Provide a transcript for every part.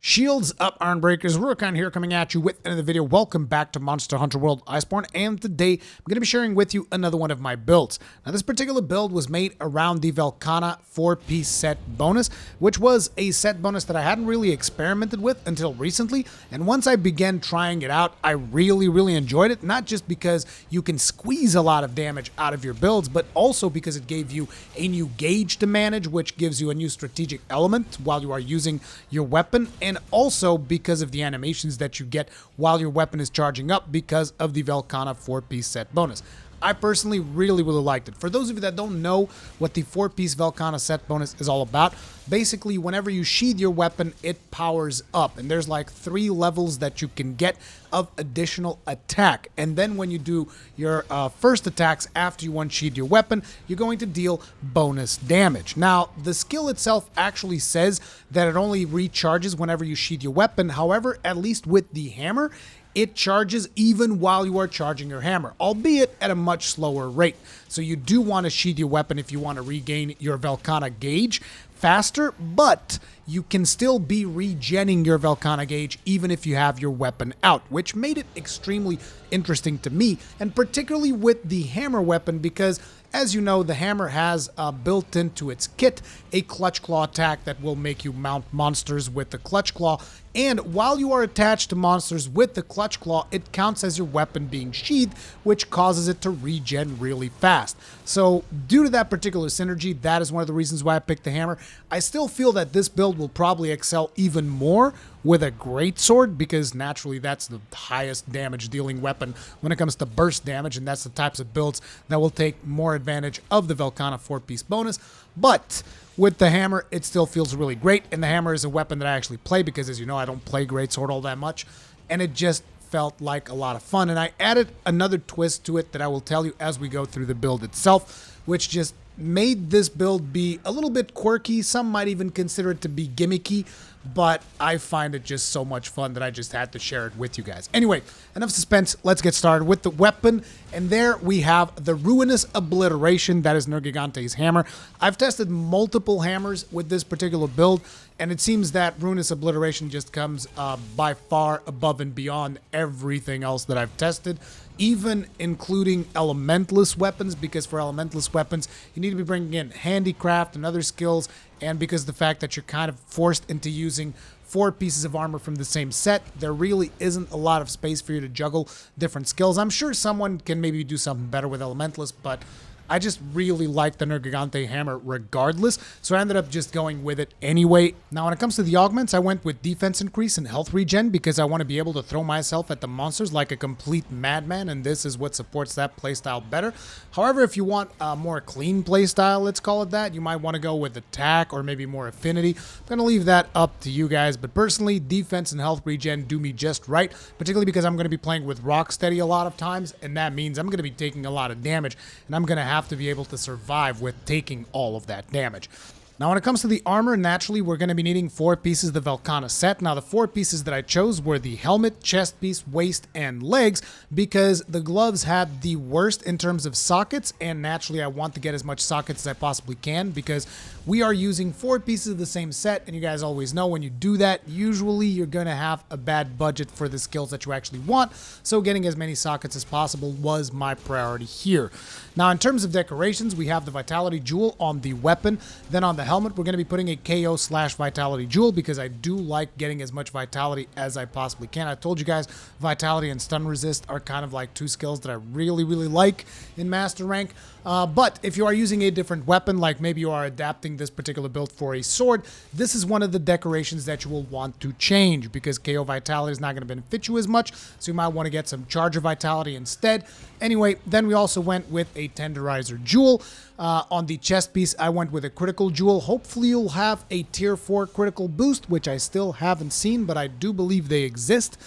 Shields up, Iron Breakers. Rurikhan here coming at you with another video. Welcome back to Monster Hunter World Iceborne, and today I'm going to be sharing with you another one of my builds. Now, this particular build was made around the Velkhana 4-piece set bonus, which was a set bonus that I hadn't really experimented with until recently, and once I began trying it out, I really enjoyed it, not just because you can squeeze a lot of damage out of your builds, but also because it gave you a new gauge to manage, which gives you a new strategic element while you are using your weapon, and also because of the animations that you get while your weapon is charging up because of the Velkhana 4-piece set bonus. I personally really liked it. For those of you that don't know what the 4-piece Velkhana set bonus is all about, basically whenever you sheath your weapon, it powers up, and there's like 3 levels that you can get of additional attack, and then when you do your first attacks after you unsheath your weapon, you're going to deal bonus damage. Now, the skill itself actually says that it only recharges whenever you sheath your weapon. However, at least with the hammer, it charges even while you are charging your hammer, albeit at a much slower rate. So you do want to sheath your weapon if you want to regain your Velkhana gauge faster, but you can still be regenning your Velkhana gauge even if you have your weapon out, which made it extremely interesting to me, and particularly with the hammer weapon because, as you know, the hammer has built into its kit a clutch claw attack that will make you mount monsters with the clutch claw, and while you are attached to monsters with the clutch claw, it counts as your weapon being sheathed, which causes it to regen really fast. So due to that particular synergy, that is one of the reasons why I picked the hammer. I still feel that this build will probably excel even more with a greatsword because naturally that's the highest damage dealing weapon when it comes to burst damage, and that's the types of builds that will take more advantage of the Velkhana 4-piece bonus. But with the hammer, it still feels really great, and the hammer is a weapon that I actually play because, as you know, I don't play greatsword all that much, and it just felt like a lot of fun. And I added another twist to it that I will tell you as we go through the build itself, which just made this build be a little bit quirky. Some might even consider it to be gimmicky, but I find it just so much fun that I just had to share it with you guys. Anyway, enough suspense. Let's get started with the weapon. And there we have the Ruinous Obliteration. That is Nergigante's hammer. I've tested multiple hammers with this particular build, and it seems that Ruinous Obliteration just comes by far above and beyond everything else that I've tested, even including elementalist weapons, because for elementalist weapons, you need to be bringing in handicraft and other skills, and because of the fact that you're kind of forced into using 4 pieces of armor from the same set, there really isn't a lot of space for you to juggle different skills. I'm sure someone can maybe do something better with elementalist, but I just really like the Nergigante hammer regardless, so I ended up just going with it anyway. Now, when it comes to the augments, I went with defense increase and health regen because I want to be able to throw myself at the monsters like a complete madman, and this is what supports that playstyle better. However, if you want a more clean playstyle, let's call it that, you might want to go with attack or maybe more affinity. I'm going to leave that up to you guys, but personally, defense and health regen do me just right, particularly because I'm going to be playing with Rocksteady a lot of times, and that means I'm going to be taking a lot of damage, and I'm going to have to be able to survive with taking all of that damage. Now, when it comes to the armor, naturally, we're going to be needing 4 pieces of the Velkhana set. Now, the 4 pieces that I chose were the helmet, chest piece, waist, and legs, because the gloves had the worst in terms of sockets, and naturally, I want to get as much sockets as I possibly can, because we are using 4 pieces of the same set, and you guys always know when you do that, usually you're going to have a bad budget for the skills that you actually want, so getting as many sockets as possible was my priority here. Now, in terms of decorations, we have the Vitality Jewel on the weapon. Then on the helmet, we're going to be putting a KO/Vitality Jewel because I do like getting as much Vitality as I possibly can. I told you guys Vitality and Stun Resist are kind of like 2 skills that I really like in Master Rank. But if you are using a different weapon, like maybe you are adapting this particular build for a sword, this is one of the decorations that you will want to change because KO Vitality is not going to benefit you as much, so you might want to get some Charger Vitality instead. Anyway, then we also went with a Tenderizer Jewel. On the chest piece, I went with a Critical Jewel. Hopefully you'll have a tier 4 critical boost, which I still haven't seen, but I do believe they exist.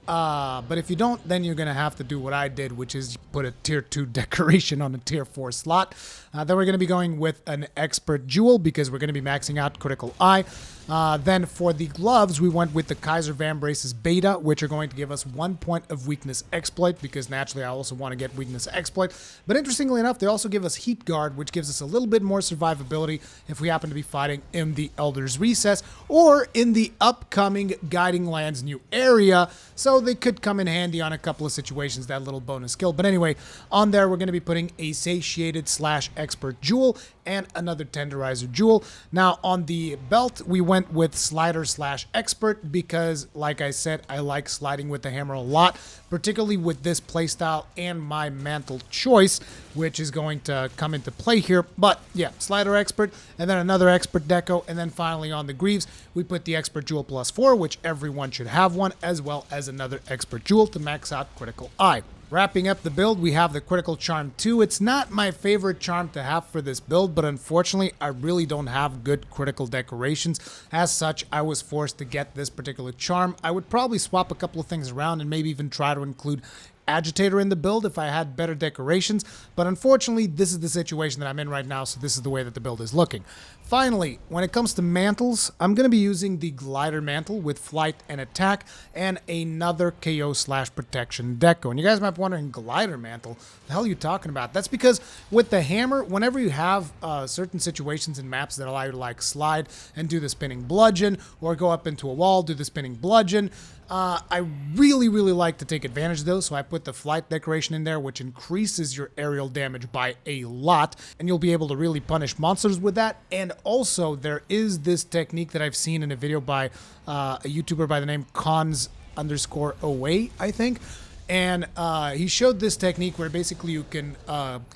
But if you don't, then you're going to have to do what I did, which is put a tier 2 decoration on a tier 4 slot. Then we're going to be going with an Expert Jewel because we're going to be maxing out Critical Eye. Then for the gloves, we went with the Kaiser Vambrace's Beta, which are going to give us 1 point of weakness exploit, because naturally I also want to get weakness exploit. But interestingly enough, they also give us Heat Guard, which gives us a little bit more survivability if we happen to be fighting in the Elder's Recess or in the upcoming Guiding Lands new area. So they could come in handy on a couple of situations, that little bonus skill. But anyway, on there we're going to be putting a Satiated / Expert Jewel and another Tenderizer Jewel. Now on the belt, we went with Slider / Expert because, like I said, I like sliding with the hammer a lot, particularly with this playstyle and my mantle choice, which is going to come into play here. But yeah, Slider Expert, and then another Expert Deco, and then finally on the Greaves, we put the Expert Jewel +4, which everyone should have one, as well as another Expert Jewel to max out Critical Eye. Wrapping up the build, we have the Critical Charm 2. It's not my favorite charm to have for this build, but unfortunately, I really don't have good critical decorations. As such, I was forced to get this particular charm. I would probably swap a couple of things around and maybe even try to include Agitator in the build if I had better decorations, but unfortunately this is the situation that I'm in right now, so this is the way that the build is looking. Finally, when it comes to mantles, I'm going to be using the Glider Mantle with Flight and Attack and another KO / Protection deco. And you guys might be wondering, Glider Mantle, the hell are you talking about? That's because with the hammer, whenever you have certain situations in maps that allow you to like slide and do the spinning bludgeon, or go up into a wall, do the spinning bludgeon, I really like to take advantage of those, so I put the flight decoration in there, which increases your aerial damage by a lot, and you'll be able to really punish monsters with that. And also, there is this technique that I've seen in a video by a YouTuber by the name Cons_OA, I think. And he showed this technique where basically you can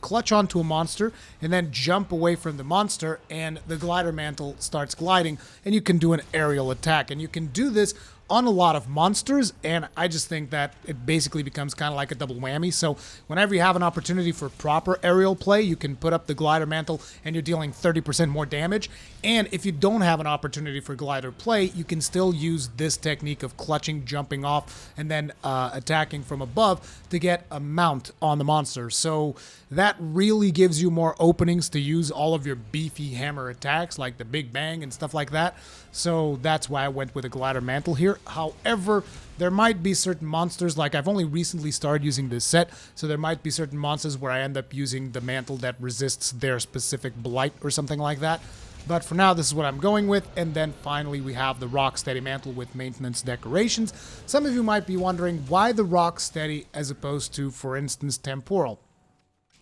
clutch onto a monster and then jump away from the monster, and the Glider Mantle starts gliding, and you can do an aerial attack. And you can do this on a lot of monsters, and I just think that it basically becomes kind of like a double whammy. So whenever you have an opportunity for proper aerial play, you can put up the Glider Mantle and you're dealing 30% more damage. And if you don't have an opportunity for glider play, you can still use this technique of clutching, jumping off, and then attacking from above to get a mount on the monster. So that really gives you more openings to use all of your beefy hammer attacks like the Big Bang and stuff like that. So that's why I went with a Glider Mantle here. However, there might be certain monsters, like I've only recently started using this set, so there might be certain monsters where I end up using the mantle that resists their specific blight or something like that. But for now, this is what I'm going with. And then finally, we have the Rocksteady Mantle with maintenance decorations. Some of you might be wondering why the Rocksteady as opposed to, for instance, Temporal.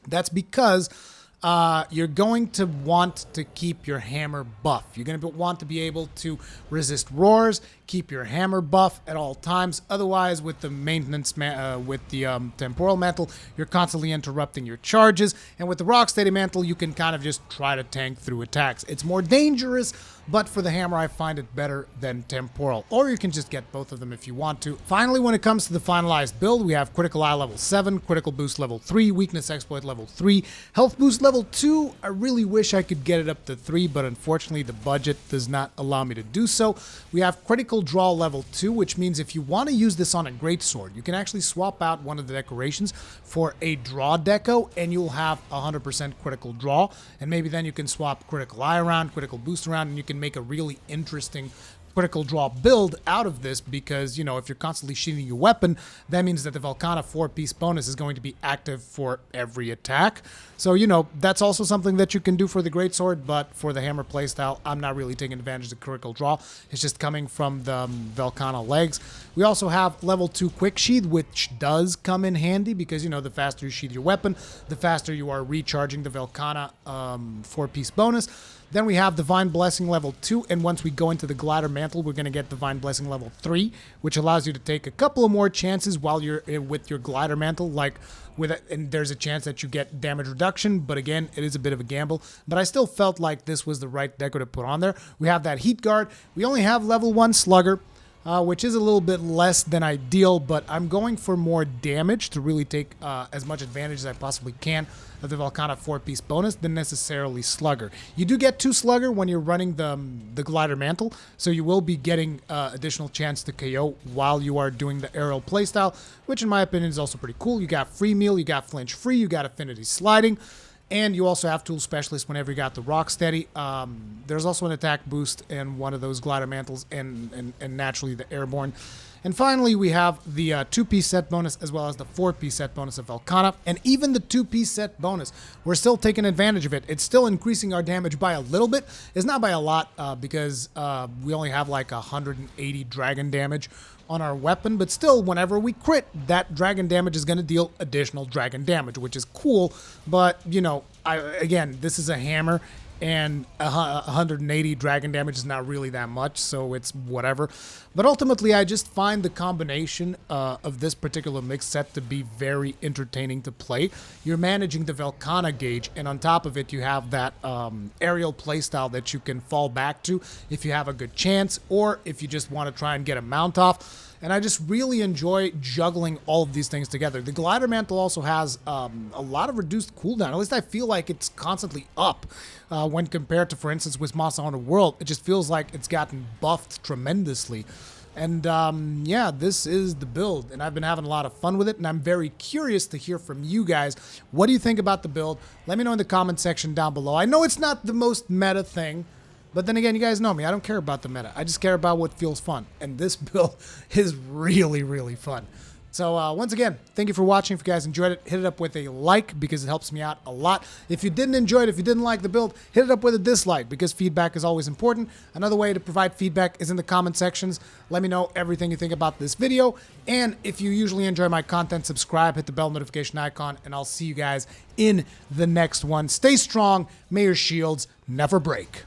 That's because you're going to want to keep your hammer buff. You're going to want to be able to resist roars, keep your hammer buff at all times. Otherwise, with the maintenance, temporal mantle, you're constantly interrupting your charges. And with the Rocksteady Mantle, you can kind of just try to tank through attacks. It's more dangerous, but for the hammer, I find it better than temporal. Or you can just get both of them if you want to. Finally, when it comes to the finalized build, we have Critical Eye level 7, Critical Boost level 3, Weakness Exploit level 3, Health Boost level 2. I really wish I could get it up to 3, but unfortunately the budget does not allow me to do so. We have Critical Draw level 2, which means if you want to use this on a greatsword, you can actually swap out one of the decorations for a draw deco, and you'll have 100% critical draw. And maybe then you can swap Critical Eye around, Critical Boost around, and you can make a really interesting critical draw build out of this, because, you know, if you're constantly shooting your weapon, that means that the Velkhana 4-piece bonus is going to be active for every attack. So, you know, that's also something that you can do for the greatsword, but for the hammer playstyle, I'm not really taking advantage of the critical draw. It's just coming from the Velkhana legs. We also have level 2 Quick Sheath, which does come in handy because, you know, the faster you sheath your weapon, the faster you are recharging the Velkhana 4-piece bonus. Then we have Divine Blessing level 2, and once we go into the Glider Mantle, we're going to get Divine Blessing level 3, which allows you to take a couple of more chances while you're with your Glider Mantle, like and there's a chance that you get damage reduction, but again, it is a bit of a gamble. But I still felt like this was the right deco to put on there. We have that Heat Guard. We only have level 1 Slugger, which is a little bit less than ideal, but I'm going for more damage to really take as much advantage as I possibly can of the Velkhana 4-piece bonus than necessarily Slugger. You do get 2 Slugger when you're running the Glider Mantle, so you will be getting additional chance to KO while you are doing the aerial playstyle, which in my opinion is also pretty cool. You got Free Meal, you got Flinch Free, you got Affinity Sliding, And you also have Tool Specialist whenever you got the Rocksteady. There's also an attack boost in one of those glider mantles, and naturally the Airborne. And finally, we have the 2-piece set bonus as well as the 4-piece set bonus of Velkhana. And even the 2-piece set bonus, we're still taking advantage of it. It's still increasing our damage by a little bit. It's not by a lot because we only have like 180 dragon damage on our weapon. But still, whenever we crit, that dragon damage is going to deal additional dragon damage, which is cool. But, you know, again, this is a hammer. And 180 dragon damage is not really that much, so it's whatever. But ultimately, I just find the combination of this particular mix set to be very entertaining to play. You're managing the Velkhana gauge, and on top of it, you have that aerial playstyle that you can fall back to if you have a good chance, or if you just want to try and get a mount off. And I just really enjoy juggling all of these things together. The Glider Mantle also has a lot of reduced cooldown. At least I feel like it's constantly up when compared to, for instance, with Monster Hunter World. It just feels like it's gotten buffed tremendously. And yeah, this is the build, and I've been having a lot of fun with it, and I'm very curious to hear from you guys. What do you think about the build? Let me know in the comment section down below. I know it's not the most meta thing, but then again, you guys know me. I don't care about the meta. I just care about what feels fun. And this build is really, really fun. So once again, thank you for watching. If you guys enjoyed it, hit it up with a like because it helps me out a lot. If you didn't enjoy it, if you didn't like the build, hit it up with a dislike because feedback is always important. Another way to provide feedback is in the comment sections. Let me know everything you think about this video. And if you usually enjoy my content, subscribe, hit the bell notification icon, and I'll see you guys in the next one. Stay strong. May your shields never break.